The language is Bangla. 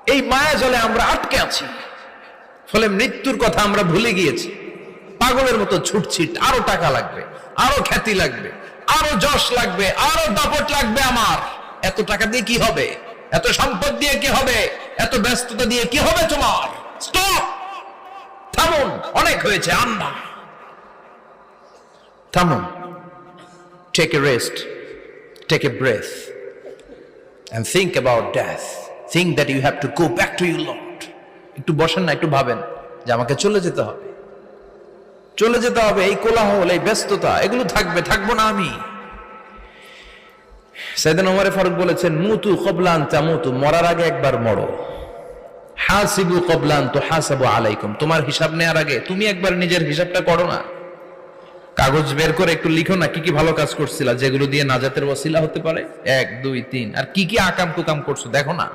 এই মায়া জলে আমরা আটকে আছি, ফলে মৃত্যুর কথা আমরা ভুলে গিয়েছি। পাগলের মতো ছুটছি, আরো টাকা লাগবে, আরো খ্যাতি লাগবে, আরো যশ লাগবে, আরো দাপট লাগবে। আমার এত টাকা দিয়ে কি হবে? এত সম্পদ দিয়ে কি হবে? এত ব্যস্ততা দিয়ে কি হবে তোমার? স্টপ, থামুন, অনেক হয়েছে। আন্না, থামুন, take a rest, take a breath and think about death. Think that you have to go back to your Lord. একটু বসেন না, একটু ভাবেন যে আমাকে চলে যেতে হবে, চলে যেতে হবে। এই কোলাহল, এই ব্যস্ততা, এগুলো থাকবে, থাকবো না আমি। সাইয়েদনা ওমর ফারুক বলেছেন, মুতু ক্বাবলা আন তামুতু, মরার আগে একবার মরো। হাসিবু ক্বাবলা আন তুহাসাবু আলাইকুম, তোমার হিসাব নেওয়ার আগে তুমি একবার নিজের হিসাবটা করো না। কাগজ বের করে একটু লিখো না কি কি ভালো কাজ করছিলা, যেগুলো দিয়ে নাজাতের ওসিলা হতে পারে। 1 2 3, আর কি কি আকাম কুকাম করছো দেখো না।